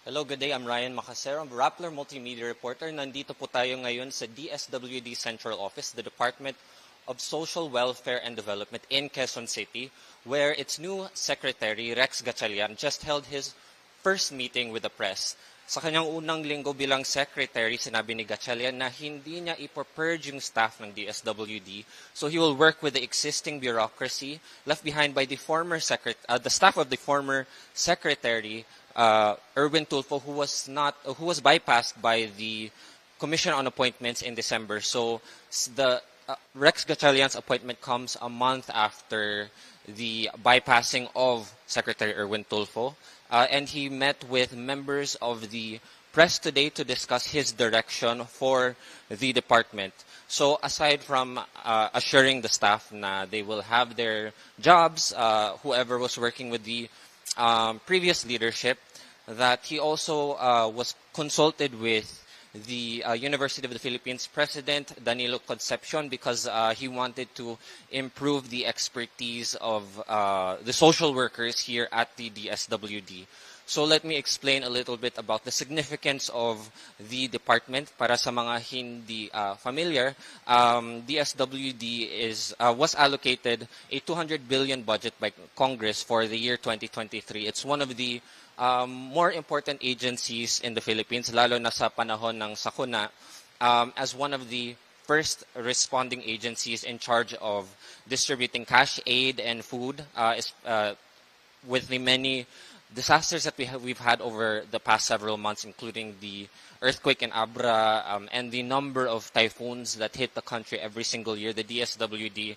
Hello, good day. I'm Ryan Macasero, I'm Rappler Multimedia Reporter. Nandito po tayo ngayon sa DSWD Central Office, the Department of Social Welfare and Development in Quezon City, where its new secretary, Rex Gatchalian, just held his first meeting with the press. Sa kanyang unang linggo bilang secretary, sinabi ni Gatchalian na hindi niya ipurge yung staff ng DSWD, so he will work with the existing bureaucracy left behind by the staff of the former secretary, Erwin Tulfo, who was bypassed by the Commission on Appointments in December. So the Rex Gatchalian's appointment comes a month after the bypassing of Secretary Erwin Tulfo. And he met with members of the press today to discuss his direction for the department. So aside from assuring the staff na they will have their jobs, whoever was working with the previous leadership, that he also was consulted with the University of the Philippines President, Danilo Concepcion, because he wanted to improve the expertise of the social workers here at the DSWD. So let me explain a little bit about the significance of the department. Para sa mga hindi familiar, DSWD was allocated a 200 billion budget by Congress for the year 2023. It's one of the more important agencies in the Philippines, lalo na sa panahon ng sakuna, as one of the first responding agencies in charge of distributing cash aid and food with the many disasters that we've had over the past several months, including the earthquake in Abra and the number of typhoons that hit the country every single year. The DSWD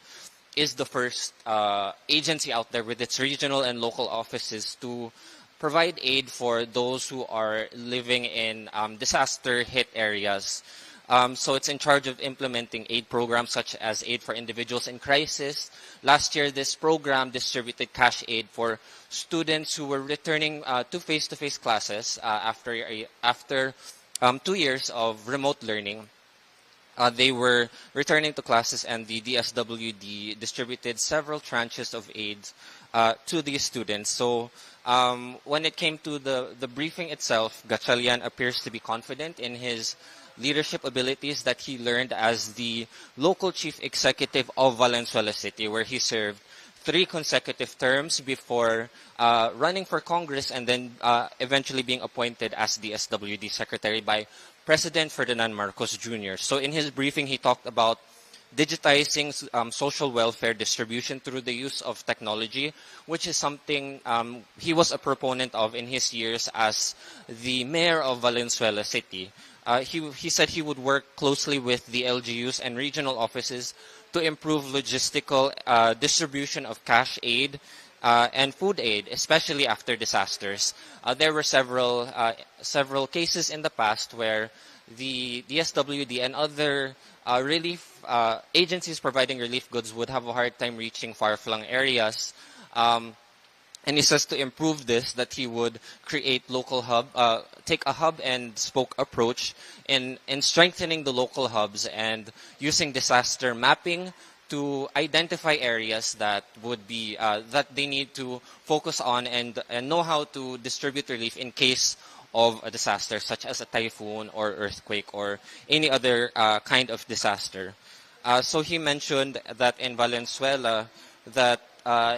is the first agency out there with its regional and local offices to provide aid for those who are living in disaster-hit areas. So it's in charge of implementing aid programs such as aid for individuals in crisis. Last year, this program distributed cash aid for students who were returning to face-to-face classes after 2 years of remote learning. They were returning to classes, and the DSWD distributed several tranches of aid to these students. So when it came to the briefing itself, Gatchalian appears to be confident in his leadership abilities that he learned as the local chief executive of Valenzuela City, where he served 3 consecutive terms before running for Congress and then eventually being appointed as the DSWD secretary by President Ferdinand Marcos Jr. So in his briefing, he talked about digitizing social welfare distribution through the use of technology, which is something he was a proponent of in his years as the mayor of Valenzuela City. He said he would work closely with the LGUs and regional offices to improve logistical distribution of cash aid and food aid, especially after disasters. There were several cases in the past where the DSWD and other relief agencies providing relief goods would have a hard time reaching far-flung areas. And he says to improve this, that he would create take a hub and spoke approach in strengthening the local hubs and using disaster mapping to identify areas that would be that they need to focus on and know how to distribute relief in case of a disaster, such as a typhoon or earthquake or any other kind of disaster. So he mentioned that in Valenzuela that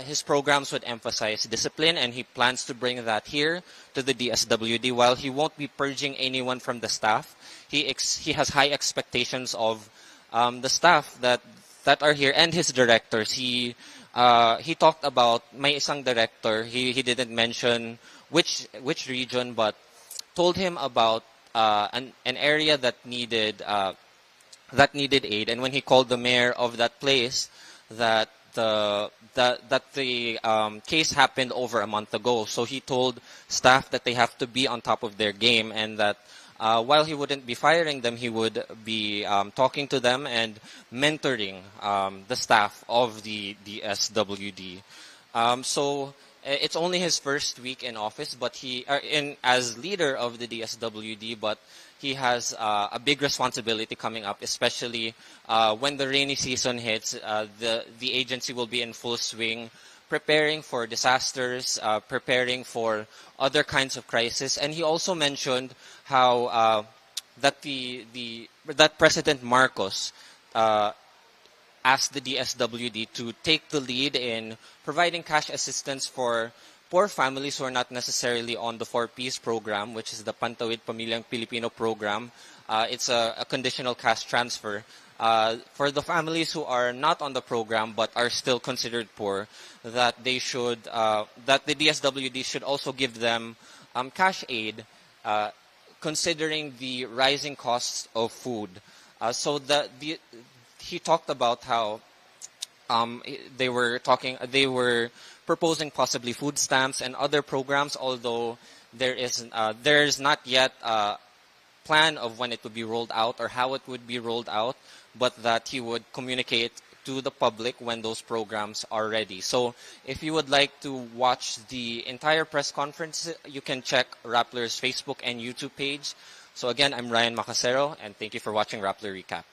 his programs would emphasize discipline, and he plans to bring that here to the DSWD. While he won't be purging anyone from the staff, he has high expectations of the staff that are here and his directors. He talked about may isang director. He didn't mention which region, but told him about an area that needed aid. And when he called the mayor of that place, that the case happened over a month ago. So he told staff that they have to be on top of their game, and that while he wouldn't be firing them, he would be talking to them and mentoring the staff of the DSWD. So it's only his first week in office, but as leader of the DSWD, but he has a big responsibility coming up, especially when the rainy season hits. The agency will be in full swing preparing for disasters, preparing for other kinds of crises. And he also mentioned how that that President Marcos asked the DSWD to take the lead in providing cash assistance for poor families who are not necessarily on the 4Ps program, which is the Pantawid Pamilyang Pilipino program. It's a conditional cash transfer. For the families who are not on the program but are still considered poor, that they should, that the DSWD should also give them cash aid, considering the rising costs of food. He talked about how they were proposing possibly food stamps and other programs, although there is not yet a plan of when it would be rolled out or how it would be rolled out, but that he would communicate to the public when those programs are ready. So if you would like to watch the entire press conference, you can check Rappler's Facebook and YouTube page. So again, I'm Ryan Macasero, and thank you for watching Rappler Recap.